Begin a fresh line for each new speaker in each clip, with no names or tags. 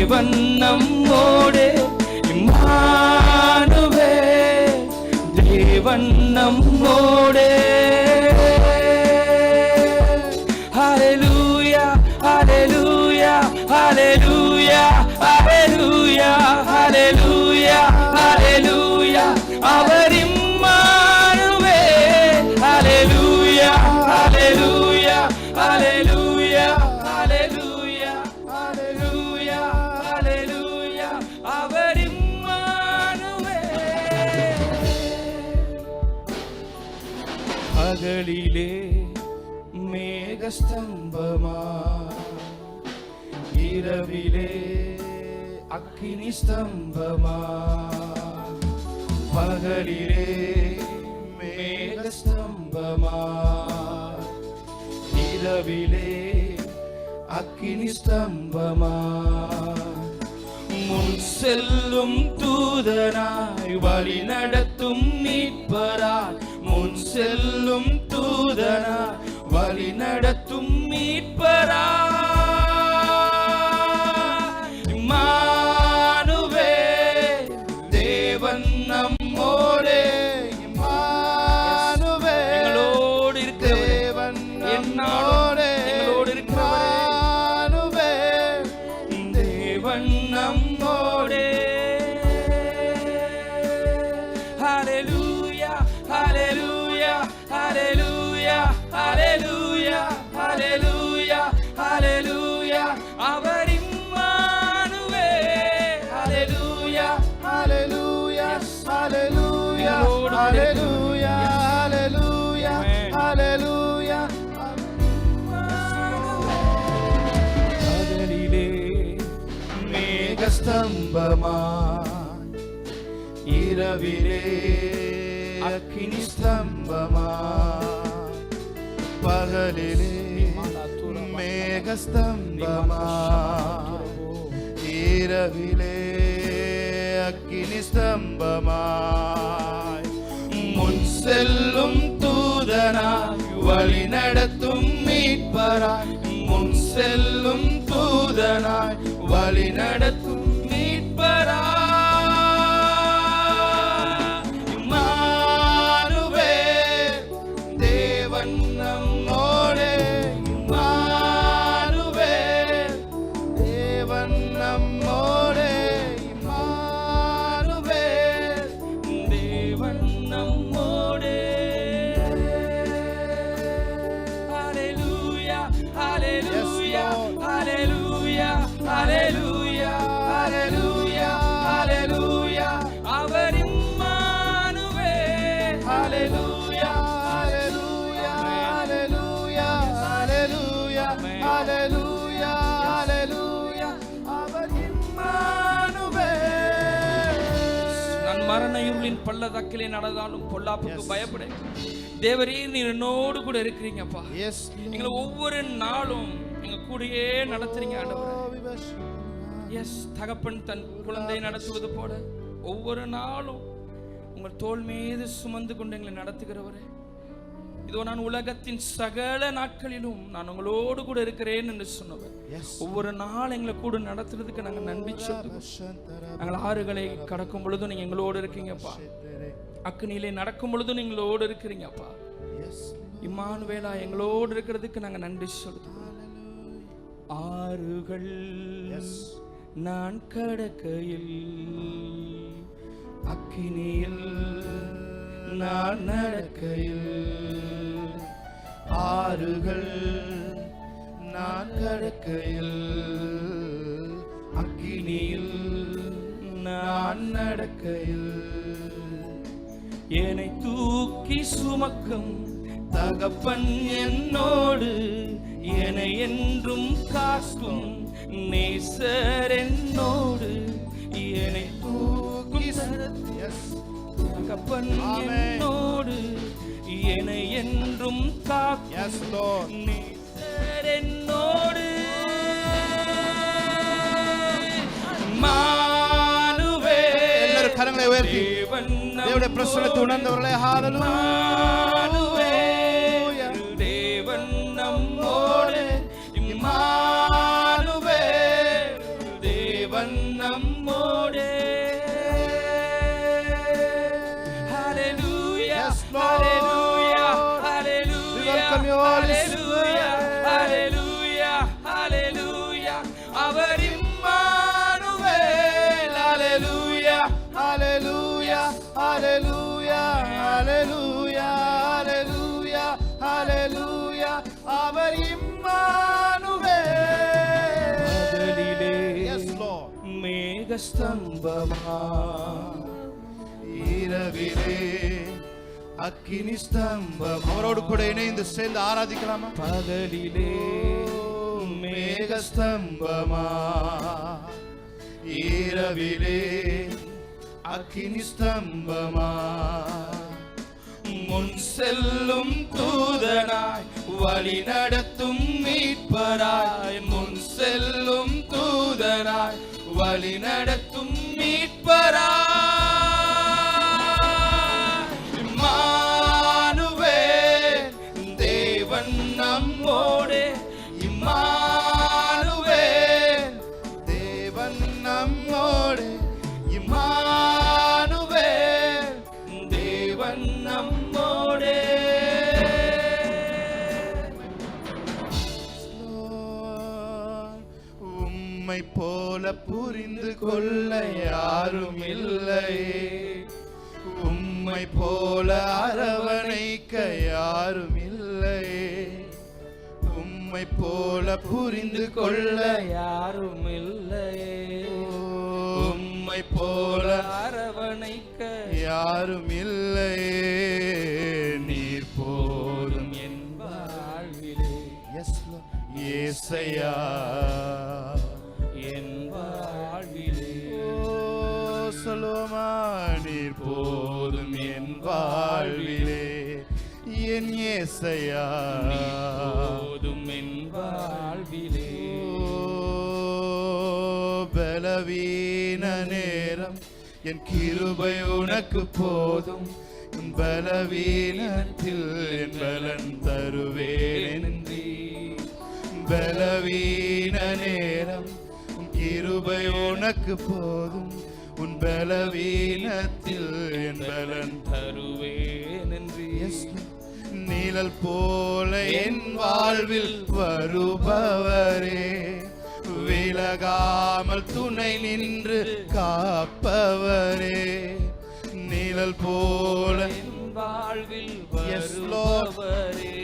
தேவன் நம்மோடு, இம்மானுவே தேவன் நம்மோடு. ஹல்லேலூயா ஹல்லேலூயா ஹல்லேலூயா ஹல்லேலூயா ஹல்லேலூயா ஹல்லேலூயா, அவர் இம்மானுவே. ஹல்லேலூயா ஹல்லேலூயா ஹல்லேலூயா ஹல்லேலூயா ஹல்லேலூயா ஹல்லேலூயா, அவர் இம்மானுவே. பகலிலே மேகஸ்தம்பமா, இரவிலே அக்கினி ஸ்தம்பமா. பகலிலே மேகஸ்தம்பமா, இரவிலே அக்கினி ஸ்தம்பமா. முன் செல்லும் தூதனாய் வழி நடத்தும் மீட்பராய், முன் செல்லும் தூதனாய் வழி நடத்தும் மீட்பராய். இம்மானுவே தேவன் நம்மோடே,
இம்மானுவே
எங்களோடு இருக்கிறவர்,
தேவன்
என்னாலும் எங்களோடு இருக்கிறவரே, தேவன் நம்மோடே. ஹல்லேலூயா ஹல்லேலூயா ஹல்லேலூயா ஹல்லேலூயா ஹல்லேலூயா ஹல்லேலூயா, அவர் இம்மானுவே. ஹல்லேலூயா
ஹல்லேலூயா ஹல்லேலூயா ஹல்லேலூயா ஹல்லேலூயா ஹல்லேலூயா.
பகலிலே மேகஸ்தம்பமா, இரவிலே அக்கினி ஸ்தம்பமா.
பகலிலே மேகஸ்தம்பமா, இரவிலே அக்கினி ஸ்தம்பமாய்.
முன் செல்லும் தூதனாய் வழி நடத்தும் மீட்பராய், முன் செல்லும் தூதனாய் வழி நடத்தும் மீட்பராய். இம்மானுவே தேவன் நம்மோடே, இம்மானுவே
தேவன் நம்மோடே, இம்மானுவே
தேவன் நம்மோடே. ஹல்லேலூயா ஹல்லேலூயா ஹல்லேலூயா ஹல்லேலூயா ஹல்லேலூயா ஹல்லேலூயா, அவர் இம்மானுவே. ஹல்லேலூயா
ஹல்லேலூயா ஹல்லேலூயா ஹல்லேலூயா ஹல்லேலூயா ஹல்லேலூயா, அவர் இம்மானுவே.
நான் மரண இருளின் பள்ளத்தாக்கிலே நடந்தாலும் பொல்லாப்புக்கு பயப்படேன். தேவரே நீர் என்னோடு கூட இருக்கிறீங்கப்பா.
எஸ்
எங்களை ஒவ்வொரு நாளும் எங்க கூடயே நடத்துறீங்க ஆண்டவரே. எஸ், தகப்பன் தன் குழந்தை நடத்துவது போல ஒவ்வொரு நாளும் உங்கள் தோள் மீது சுமந்து கொண்டு எங்களை நடத்துகிறவரே. இதோ நான் உலகத்தின் சகல நாட்களிலும் நான் உங்களோடு கூட இருக்கிறேன் என்று சொன்னவர். ஒவ்வொரு நாள் எங்களை கூட நடத்துறதுக்கு நாங்கள் நன்றி சொல்லுவோம். நாங்கள் ஆறுகளை கடக்கும் பொழுதும் நீங்க எங்களோடு இருக்கீங்கப்பா. அக்னியிலே நடக்கும் பொழுதும் நீங்களோடு இருக்கிறீங்கப்பா. இம்மானுவேலா எங்களோடு இருக்கிறதுக்கு நாங்கள் நன்றி சொல்லுவோம். ஆறுகள் நான் கடக்கையில், அக்கினியில் நான் நடக்கையில்.
ஆறுகள் நான் கடக்கையில்,
அக்கினியில் நான் நடக்கையில். என்னை தூக்கி சுமக்கும் தகப்பன் என்னோடு, என்னை என்றும் காக்கும் நேசர் என்னோடு. என்னை தூக்கி தகப்பன் என்னோடு, என்னை என்றும் காக்கும் நேசர் என்னோடு. மானுவே
எல்லாரும் கரங்களை உயர்த்தி தேவனுடைய பிரசன்னத்தை உணர்ந்தவர்களே ஹல்லேலூயா.
தேவன் நம்மோடு, இம்மானுவே தேவன்
Lord.
Hallelujah,
We
hallelujah,
welcome you, Holy
hallelujah,
Spirit.
hallelujah, hallelujah. அவர் Emmanuel. Hallelujah,
Hallelujah, hallelujah, hallelujah, hallelujah, hallelujah. அவர் இம்மானுவேல்.
பகலிலே
Yes, Lord.
மேகஸ்தம்பமா,
இரவிலே அக்கினி ஸ்தம்பம். அவரோடு கூட இணைந்து சேர்ந்து ஆராதிக்கலாமா?
பகலிலே
மேகஸ்தம்பமா, இரவிலே அக்கினி ஸ்தம்பமா,
முன் செல்லும் தூதனாய் வழி நடத்தும் மீட்பராய், முன் செல்லும் தூதனாய் வழி நடத்தும் மீட்பராய். இம்மானுவேல், தேவன் நம்மோடே. இம்மானுவேல்,
தேவன் நம்மோடு. இம்மானுவேல்,
தேவன் நம்மோடே.
உம்மை போல புரிந்து கொள்ள யாரும் இல்லையே, உம்மை போல அரவணைக்க யாரும் இல்லையே, உம்மை போல புரிந்து கொள்ள
யாரும் இல்லையே,
உம்மை போல
அரவணைக்க
யாரும் இல்லையே. நீர் போதும்
என் வாழ்விலே.
ஏசையா,
என் வாழ்விலே.
சொல்லுமா, நீர் போதும் என் வாழ்விலே, என் ஏசையா
போதும் என் வாழ்விலே.
பலவீன நேரம் என் கிருபை உனக்கு போதும், பலவீனத்தில் என் பலன் தருவேன். பலவீன நேரம் உன் கிருபை உனக்கு போதும், உன் பலவீனத்தில் என் பலன்
தருவேன் என்று.
நிழல் போல என் வாழ்வில் வருபவரே, விலகாமல் துணை நின்று காப்பவரே. நிழல் போல
என் வாழ்வில்
Yes, Lord.
வருபவரே,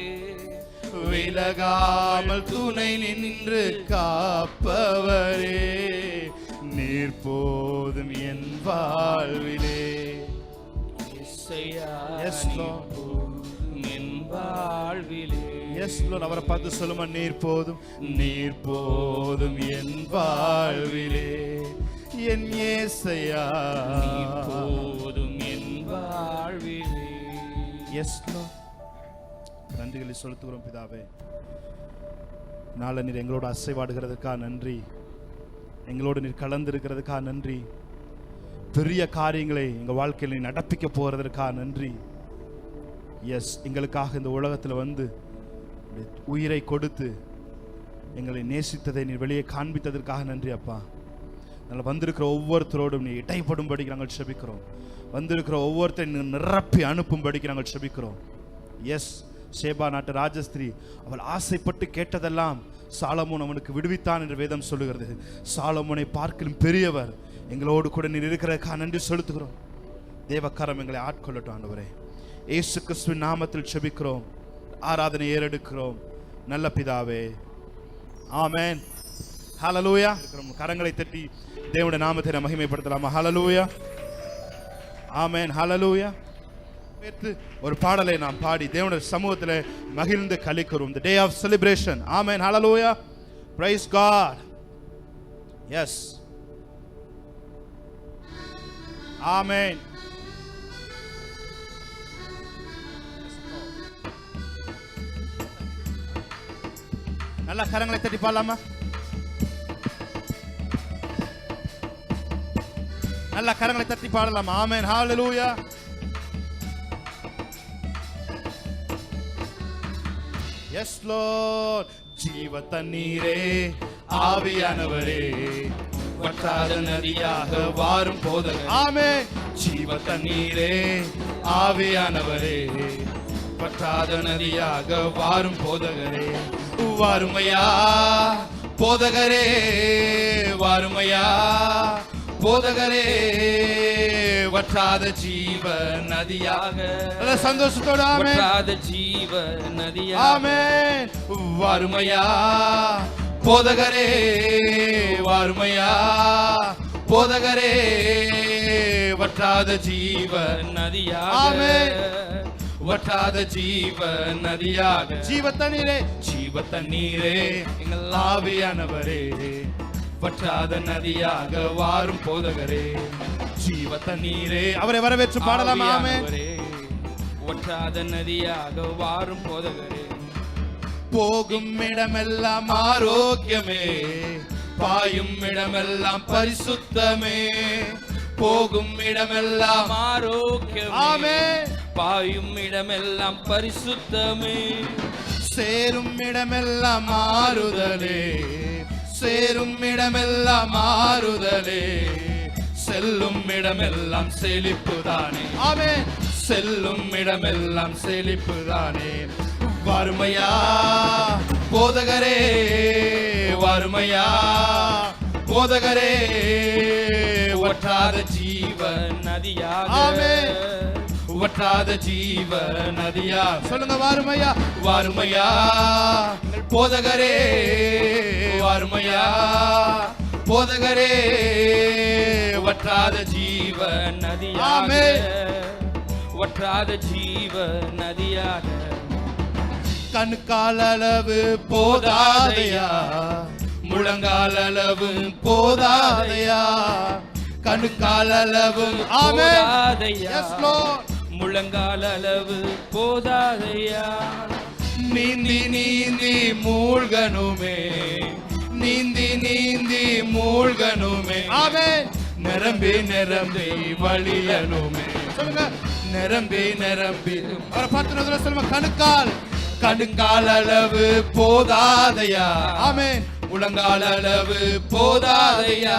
விலகாமல் துணை நின்று காப்பவரே. நீர் போதும் என் வாழ்விலே.
இசையா
Yes, Lord.
போதும் என் வாழ்விலே.
எஸ் லோர்ட், அவரை பார்த்து சொல்லுமா, நீர் போதும், நீர் போதும் என் வாழ்விலே, என் ஏசையா
போதும் என் வாழ்விலே.
Yes Lord. நன்றிகளை செலுத்துகிறோம் பிதாவே. நாளை நீர் எங்களோட அசைவாடுகிறதுக்காக நன்றி, எங்களோடு நீர் கலந்திருக்கிறதுக்காக நன்றி, பெரிய காரியங்களை எங்கள் வாழ்க்கையில் நீ நடப்பிக்க போகிறதற்காக நன்றி. எஸ், எங்களுக்காக இந்த உலகத்தில் வந்து உயிரை கொடுத்து எங்களை நேசித்ததை நீ வெளியே காண்பித்ததற்காக நன்றி அப்பா. நாங்கள் வந்திருக்கிற ஒவ்வொருத்தரோடும் நீ இடைப்படும்படிக்கு நாங்கள் செபிக்கிறோம். வந்திருக்கிற ஒவ்வொருத்தரையும் நிரப்பி அனுப்பும்படிக்கு நாங்கள் செபிக்கிறோம். எஸ், சேபா நாட்டு ராஜஸ்திரி அவள் ஆசைப்பட்டு கேட்டதெல்லாம் சாலமோன் அவனுக்கு விடுவித்தான் என்று வேதம் சொல்லுகிறது. சாலமோனை பார்க்கலும் பெரியவர் எங்களோடு கூட நீர் இருக்கிறதுக்காக நன்றி செலுத்துகிறோம். தேவக்காரம் எங்களை ஆட்கொள்ளட்டும் ஆண்டவரே. இயேசு கிறிஸ்துவின் நாமத்தில் செபிக்கிறோம், ஆராதனை ஏறெடுக்கிறோம் நல்ல பிதாவே, ஆமென். ஹல்லேலூயா. கரங்களை தட்டி தேவனுடைய நாமத்தை மகிமைப்படுத்தலாமா? ஹல்லேலூயா, ஆமென், ஹல்லேலூயா. ஒரு பாடலை நாம் பாடி தேவனுடைய சமூகத்தில் மகிழ்ந்து கழிக்கிறோம். the day of celebration. Amen, hallelujah. praise God. yes, ஆமென். நல்ல கரங்களை தட்டி பாடலாமா? நல்ல கரங்களை தட்டி பாடலாமா? Amen, hallelujah. Yes Lord. ஜீவ தண்ணீரே, ஆவியானவரே, வற்றாத நதியாக வாரும் போதகரே. ஆமென். ஜீவ தண்ணீரே ஆவியானவரே, வற்றாத நதியாக வாரும் போதகரே. வாருமையா போதகரே, வாருமையா போதகரே, வற்றாத ஜீவ நதியாக. சந்தோஷத்தோட
வற்றாத ஜீவ நதியாக.
ஆமென். வாருமையா போதகரே, வாருமையா போதகரே, வற்றாத ஜீவ
நதியாக.
ஆமென். வற்றாத ஜீவ நதியாக. ஜீவ தண்ணீரே, ஜீவ தண்ணீரே எங்கள் ஆவியானவரே, வற்றாத நதியாக வாரும் போதகரே. ஜீவ தண்ணீரே, அவரை வரவேற்று பாடலாம். ஆமென்.
வற்றாத நதியாக வாரும் போதகரே.
போகும் இடமெல்லாம் ஆரோக்கியமே, பாயும் இடமெல்லாம் பரிசுத்தமே. போகும் இடமெல்லாம்
ஆரோக்கியமே,
ஆமென்.
பாயும் இடமெல்லாம் பரிசுத்தமே.
சேரும் இடமெல்லாம் மாறுதலே, சேரும் இடமெல்லாம் மாறுதலே. செல்லும் இடமெல்லாம் செழிப்புதானே. ஆமென். செல்லும் இடமெல்லாம் செழிப்புதானே. வாருமையா போதகரே, வாருமையா போதகரே, வற்றாத ஜீவ
நதியாக.
ஆமென். வற்றாத ஜீவ நதியா. சொல்லுங்க, வாருமையா, வாருமையா போதகரே, வாருமையா போதகரே, வற்றாத ஜீவ
நதியாக.
ஆமென்.
வற்றாத ஜீவ நதியாக.
கண்கால் அளவு போதாதையா, முழங்கால் அளவு போதாதையா. கண்கால் அளவு
போதாதையா.
Yes, Lord.
முழங்கால் அளவு போதாதையா.
நீந்தி நீந்தி மூழ்கனுமே, நீந்தி நீந்தி மூழ்கனுமே. ஆமென். நிரம்பி நிரம்பி வழியனுமே. சொல்லுங்க, நிரம்பி நிரம்பி. அவரை பார்த்து சொல்லுங்க, கணுக்கால், கணுக்கால் அளவு போதாதையா. ஆமென். முழங்கால் அளவு போதாதையா,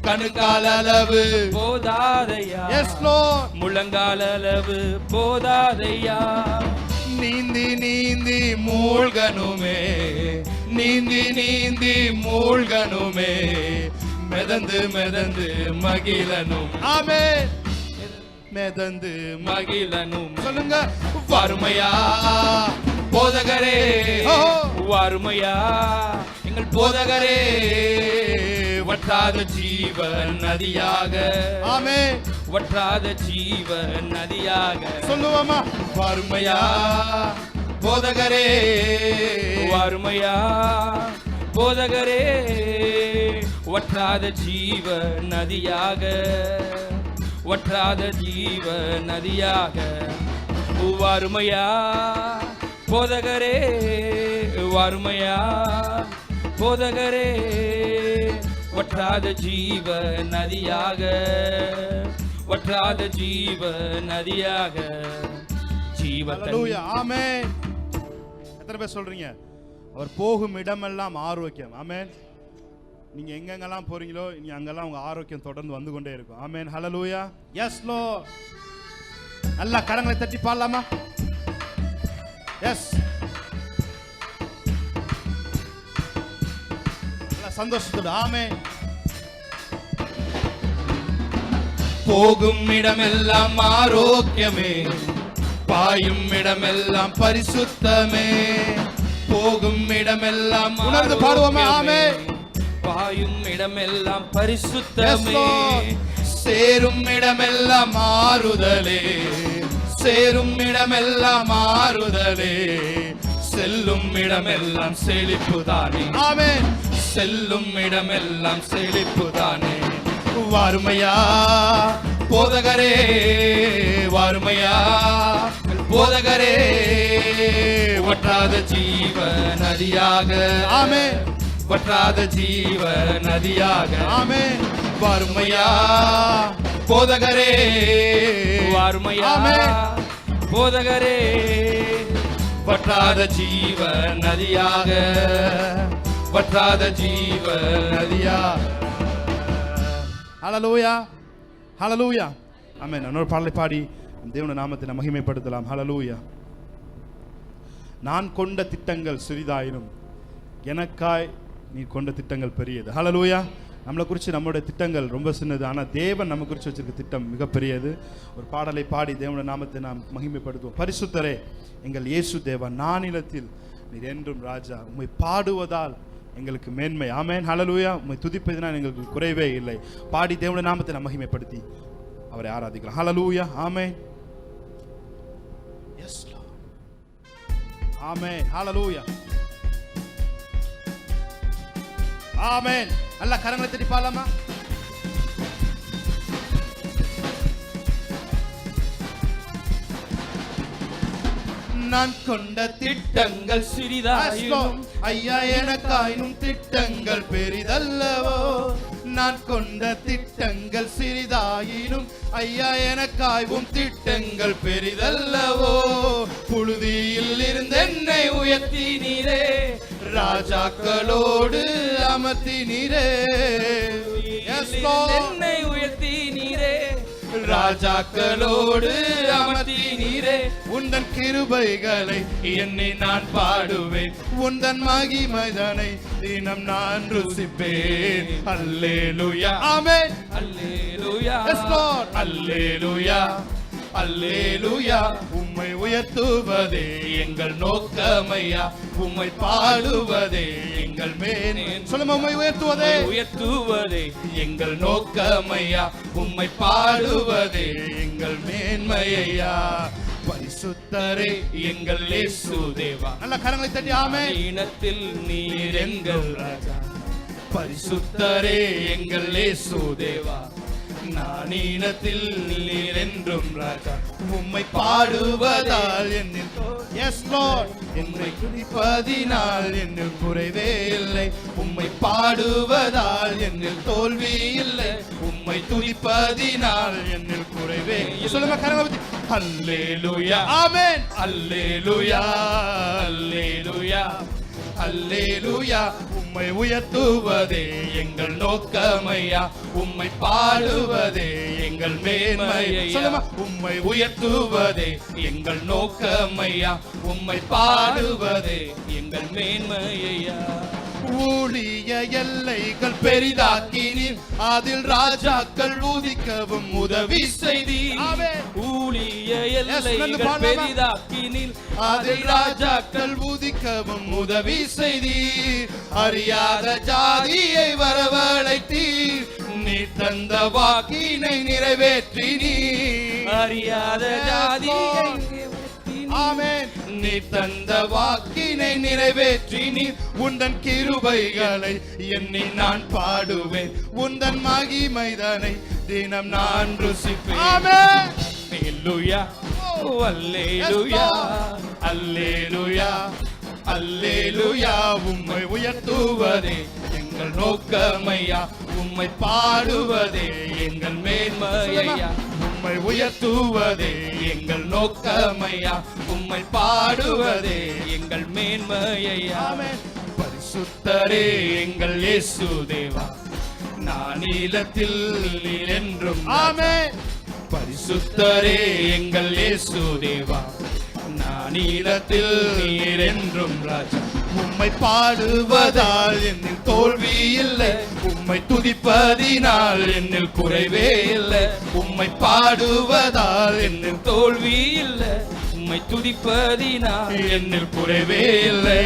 கணுக்கால் அளவு
போதாதையா.
Yes, Lord.
முழங்கால் அளவு போதாதையா.
நீந்தி நீந்தி மூழ்கனுமே, நீந்தி நீந்தி மூழ்கனுமே. மிதந்து மிதந்து மகிழனும். ஆமென். மிதந்து
மகிழனும்.
சொல்லுங்க, வாருமையா போதகரே,
வாருமையா எங்கள்
போதகரே, வற்றாத ஜீவ நதியாக. ஆமென்.
வற்றாத ஜீவ நதியாக.
சொல்லுவோமா, வாருமையா போதகரே,
வாருமையா போதகரே, வற்றாத ஜீவ நதியாக. வற்றாத ஜீவ நதியாக. வாருமையா போதகரே, வாருமையா போதகரே, வற்றாத ஜீவ நதியாக. வற்றாத ஜீவ நதியாக. ஜீவ
ஹல்லேலூயா. ஆமென். எத்தனை பேர் சொல்றீங்க, அவர் போகும் இடமெல்லாம் ஆரோக்கியம். ஆமென். நீங்க எங்கெங்கெல்லாம் போறீங்களோ நீங்க அங்கெல்லாம் உங்க ஆரோக்கியம் தொடர்ந்து வந்து கொண்டே இருக்கும். ஆமென். ஹல்லேலூயா. Yes Lord. நல்லா கரங்களை தட்டி பாடலாமா? எஸ். நல்லா சந்தோஷத்தோட. ஆமென். போகும் இடமெல்லாம் ஆரோக்கியமே, பாயும் இடமெல்லாம் பரிசுத்தமே. போகும் இடமெல்லாம் உணர்ந்து பாடுவோமே. ஆமென்.
பாயும் இடமெல்லாம் பரிசுத்தமே.
சேரும் இடமெல்லாம் மாறுதலே, சேரும் இடமெல்லாம் மாறுதலே. செல்லும் இடமெல்லாம் செழிப்புதானே. ஆமென். செல்லும் இடமெல்லாம் செழிப்புதானே. வாருமையா போதகரே, வாருமையா போதகரே, வற்றாத ஜீவ நதியாக. ஆமென். வற்றாத ஜீவ நதியாக. ஆமென். வாருமையா போதகரே,
வாருமையா போதகரே,
வற்றாத ஜீவ நதியாக. வற்றாத ஜீவ நதியாக. ஹல்லேலூயா, ஹல்லேலூயா. ஆமென். இன்னொரு பாடலை பாடி தேவனுடைய நாமத்தை நாம் மகிமைப்படுத்தலாம். ஹல்லேலூயா. நான் கொண்ட திட்டங்கள் சிறிதாயினும் எனக்காய் நீ கொண்ட திட்டங்கள் பெரியது. ஹல்லேலூயா. நம்மளை குறித்து நம்மளுடைய திட்டங்கள் ரொம்ப சின்னது, ஆனால் தேவன் நம்ம குறித்து வச்சிருக்க திட்டம் மிகப்பெரியது. ஒரு பாடலை பாடி தேவனுடைய நாமத்தை நாம் மகிமைப்படுத்துவோம். பரிசுத்தரே எங்கள் இயேசு தேவா, நானிலத்தில் நீர் என்றும் ராஜா, உம்மை பாடுவதால் எங்களுக்கு மேன்மை. ஆமென். ஹல்லேலூயா. உம்மை துதிப்பதினால் எங்களுக்கு குறைவே இல்லை. பாடி தேவனுடைய நாமத்தை நாம் மகிமைப்படுத்தி அவரை ஆராதிக்கலாம். ஹல்லேலூயா. ஆமென். S Lord. ஆமென். ஹல்லேலூயா. ஆமென். நல்ல கரங்களை தட்டி பாடலாமா? நான் கொண்ட
திட்டங்கள் சிறிதாயினும்
ஐயா எனக்காயினும் திட்டங்கள் பெரிதல்லவோ. நான் கொண்ட திட்டங்கள் சிறிதாயினும் ஐயா எனக்காயும் திட்டங்கள் பெரிதல்லவோ. புழுதியில் இருந்து என்னை உயர்த்தி நீரே, ராஜாக்களோடு அமர்த்தி நீரே.
என்னை உயர்த்தி நீரே,
ராஜாக்களோடு அமர்த்தி நீரே. உந்தன் கிருபைகளை என்னை நான் பாடுவேன், உந்தன் மகிமைதனை தினம் நான் ருசிப்பேன். அல்லேலூயா. ஆமென்.
அல்லேலூயா.
S Lord. அல்லேலூயா, அல்லேலூயா. உம்மை உயர்த்துவதே எங்கள் நோக்கமையா, உம்மை பாடுவதே எங்கள் மேனே. சொல்லுமா, உம்மை உயர்த்துவதே
உயர்த்துவதே
எங்கள் நோக்கமையா, உம்மை பாடுவதே எங்கள் மேன்மையா. பரிசுத்தரே எங்கள் இயேசு தேவா. நல்ல கரங்களை தட்டி ஆமென்.
இனத்தில் நீர் எங்கள் ராஜா,
பரிசுத்தரே எங்கள் இயேசு தேவா, நான் இனத்தில் நீர் என்றும் ராஜா. உம்மை பாடுவதால் என்னில் எஸ் லார்ட், என்னை துதிப்பதினால் என்னில் குறைவே இல்லை. உம்மை பாடுவதால் என்னில் தோல்வி இல்லை. உம்மை துதிப்பதினால் என்னில் குறைவே. சொல்லுங்க கரங்களை. அல்லேலூயா. ஆமென். அல்லேலூயா, அல்லேலூயா, அல்லேலூயா. உம்மை உயர்த்துவதே எங்கள் நோக்கமையா, உம்மை பாடுவதே எங்கள் மேன்மையா. சொல்லுமா, உம்மை உயர்த்துவதே எங்கள் நோக்கமையா, உம்மை பாடுவதே எங்கள் மேன்மையா. ஊழிய எல்லைகள் பெரிதாக்கினீர், அதில் ராஜாக்கள் உதிக்கவும் உதவி செய்தீர்.
ஊழிய எல்லைகள் பெரிதாக்கினீர்,
அதில் ராஜாக்கள் உதிக்கவும் உதவி செய்தீர். அறியாத ஜாதியை வரவழைத்தீர், நீ தந்த வாக்கினை நிறைவேற்றினீர்.
அறியாத ஜாதியை
ஆமென். நீ தந்த வாக்கினை நிறைவேற்றினீர். உந்தன் கிருபைகளை எண்ணி நான் பாடுவேன், உந்தன் மகிமைதனை தினம் நான் ருசிப்பேன். ஆமென்.
அல்லேலூயா, அல்லேலூயா,
அல்லேலூயா, அல்லேலூயா. உம்மை உயர்த்துவதே எங்கள் நோக்கமையா, உம்மை பாடுவதே எங்கள் மேன்மையா. உம்மை உயர்த்துவதே எங்கள் நோக்கமையா, உம்மை பாடுவதே
எங்கள் மேன்மையா.
பரிசுத்தரே எங்கள் இயேசு தேவா, நான் நீலத்தில் நீர் என்றும். ஆமென். பரிசுத்தரே எங்கள் இயேசு தேவா, நான் நீலத்தில் நீர் என்றும் ராஜா. உம்மை பாடுவதால் என்னில் தோல்வி இல்லை, உம்மை துதிப்பதினால் என்னில் குறைவே இல்லை. உம்மை பாடுவதால் என்னில்
தோல்வி இல்லை, உம்மை துதிப்பதினால்
என்னில் குறைவே இல்லை.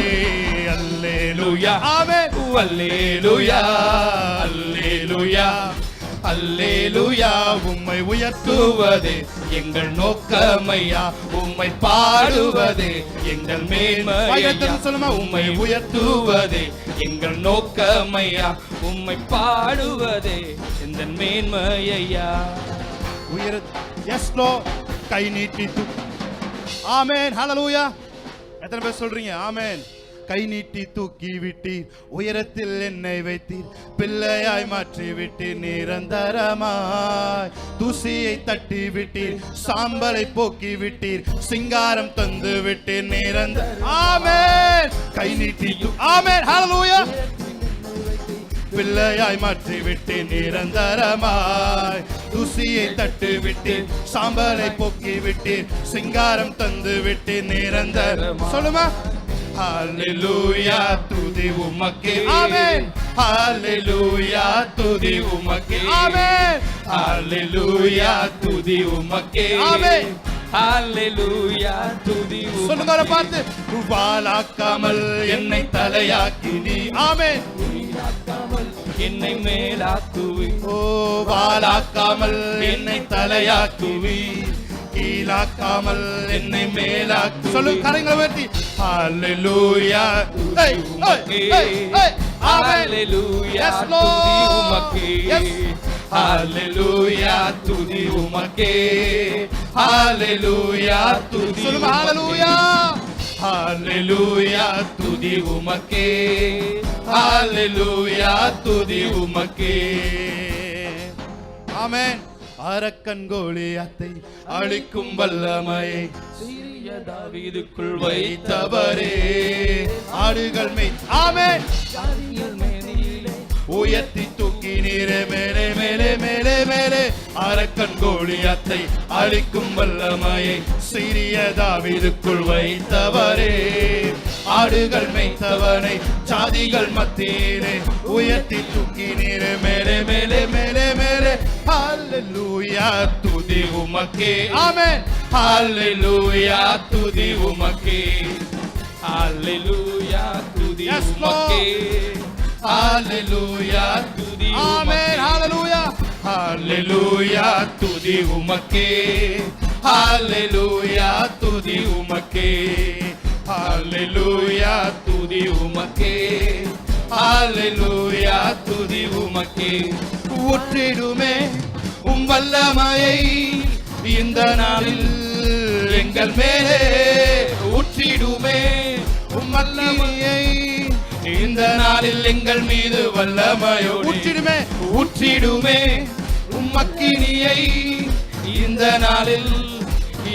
அல்லேலூயா. ஆமென். அல்லேலூயா, அல்லேலூயா, அல்லேலூயா. உம்மை உயர்த்துவதே எங்கள் நோக்கமையா, உம்மை பாடுவதே எங்கள் மேன்மையா. சொல்லுமா, உம்மை உயர்த்துவதே எங்கள் நோக்கமையா,
உம்மை பாடுவதே எங்கள் மேன்மையா.
உயர எஸ் லோ. கை நீட்டி ஆமென். ஹல்லேலூயா. எத்தனை பேர் சொல்றீங்க ஆமென்? கை நீட்டி தூக்கி விட்டீர், உயரத்தில் என்னை வைத்தீர், பிள்ளையாய் மாற்றி விட்டீர் நிரந்தரமாய். தூசியை தட்டி விட்டீர், சாம்பலை போக்கி விட்டீர், சிங்காரம் தந்து விட்டீர் நிரந்தர. ஆமென். கை நீட்டி ஆமென். ஹல்லேலூயா. பிள்ளையாய் மாற்றி விட்டு நிரந்தரமாய் தூசியை தட்டு விட்டு சாம்பலை போக்கி விட்டு சிங்காரம் தந்து விட்டு நிரந்தரம் சொல்லுமா ஹalleluya துதி உமக்கே ஆமென் ஹalleluya துதி உமக்கே ஆமென் ஹalleluya துதி உமக்கே ஆமென்
ஹalleluya துதி
சொல்லுங்க பார்த்து வாளாக்காமல் என்னை தலையாக்கி நீ ஆமென்
என்னை மேலாக்குவி
ஓ வாளாக்காமல் என்னை தலையாக்குவி கீழாக்காமல் என்னை மேலாக்கு சொல்லுங்க கரங்களை உயர்த்தி ஹalleluya
ஹalleluya துதி உமக்கே
ஹalleluya துதி உமக்கே ஹalleluya துதி சொல்லுங்க ஹalleluya ஹalleluya துதி உமக்கே ஹalleluya துதி உமக்கே ஆமென் அரக்கன் கோலியாத்தை அழிக்கும் வல்லமையை
சிறிய தாவீதுக்குள்
வைத்தவரே ஆடுகள் மேய் ஆமென்
சாரியல் மேனியிலே
உயர்த்தி தூக்கி நீரே மேலே மேலே மேலே மேலே அரக்கன் கோலியாத்தை அழிக்கும் வல்லமையை சிறிய தாவீதுக்குள் வைத்தவரே ஆடுகள் மேய்த்தவனை சாதிகள் மத்தியிலே உயர்த்தி தூக்கி நீரே மேலே மேலே மேலே மேலே ஹalleluya துதி உமக்கே ஆமென் ஹalleluya துதி உமக்கே
ஹalleluya துதி உமக்கே
ஹalleluya
துதி
ஆமென் ஹalleluya ஹalleluya துதி உமக்கே ஹalleluya துதி உமக்கே ஹalleluya துதி உமக்கே ஹalleluya துதி உமக்கே ஊற்றிடுமே உம் வல்லமையை இந்த நாளில் எங்கள் மேலே ஊற்றிடுமே உம் வல்லமையை இந்த நாளில் எங்கள் மீது வல்லமையோடு ஊற்றிடுமே ஊற்றிடுமே உம் அக்கினியை இந்த நாளில்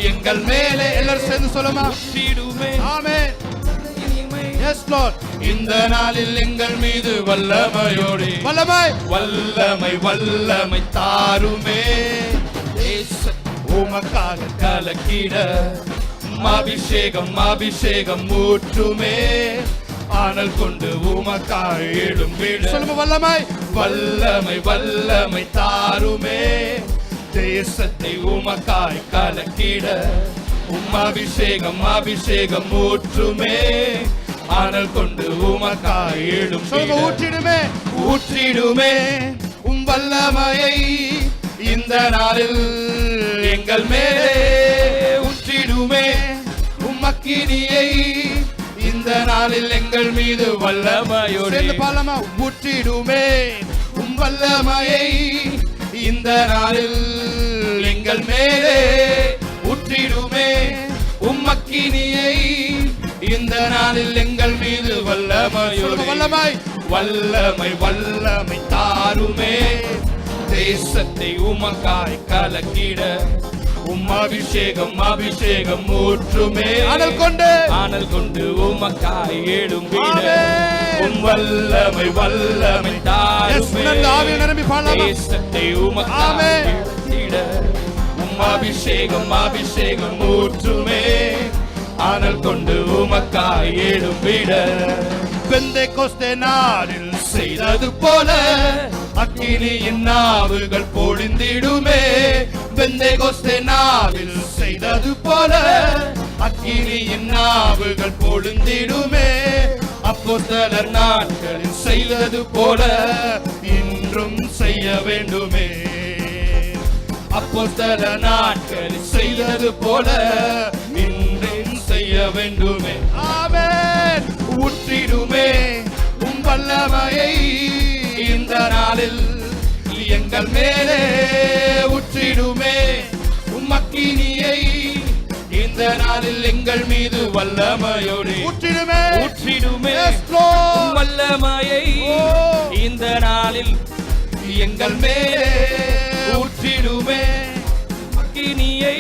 எங்கள் மேலே எல்லாரும் சேர்ந்து சொல்லுமா
ஊற்றிடுமே
ஆமென் எஸ் லார்ட் இந்த நாளில் எங்கள் மீது வல்லமையோடு வல்லமை வல்லமை வல்லமை தாருமே உமக்காக கலக்கிட அபிஷேகம் அபிஷேகம் ஊற்றுமே ஆனல் கொண்டு உமக்காக எழும்பிட சொல்லுங்க வல்லமை வல்லமை வல்லமை தாருமே தேசத்தை உமக்காய் கலக்கிட அபிஷேகம் அபிஷேகம் ஊற்றுமே ஆனல் கொண்டு உமக்காய் எழும்பிட ஊற்றிடுமே ஊற்றிடுமே உம் வல்லமையை இந்த நாளில் எங்கள் மேலே ஊற்றிடுமே உம் அக்கினியை இந்த நாளில் எங்கள் மீது வல்லமையோடு பலமா ஊற்றிடுமே உம் வல்லமையை இந்த நாளில் எங்கள் மேலே ஊற்றிடுமே உம் அக்கினியை இந்த நாளில் எங்கள் மீது வல்லமையோடு வல்லமை வல்லமை வல்லமை தாருமே தேசத்தை உமக்காய் கலக்கிட அபிஷேகம் அபிஷேகம் ஊற்றுமே ஆனல் கொண்டு உமக்காய் எழும்பிட வல்லமை வல்லமை தாருமே தேசத்தை உமக்காய் அபிஷேகம் அபிஷேகம் ஊற்றுமே ஆனல் கொண்டு உமக்காய் எழும்பிட பெந்தேகோஸ்தே நாளில் செய்தது போல அக்கினியின் நாவுகள் பொழிந்திடுமே பெந்தேகோஸ்தே நாளில் செய்தது போல அக்கினியின் நாவுகள் பொழிந்திடுமே அப்போஸ்தலர் நாட்களில் செய்தது போல இன்றும் செய்ய வேண்டுமே அப்போஸ்தலர் நாட்களில் செய்தது போல இன்றும் செய்ய வேண்டுமே ஆமென் ஊற்றிடுமே உம் வல்லமையை இந்த நாளில் எங்கள் மேலே ஊற்றிடுமே உம் அக்கினியை இந்த நாளில் எங்கள் மீது வல்லமையோடு ஊற்றிடுமே ஊற்றிடுமே உம் வல்லமையை இந்த நாளில் எங்கள் மேலே ஊற்றிடுமே அக்கினியை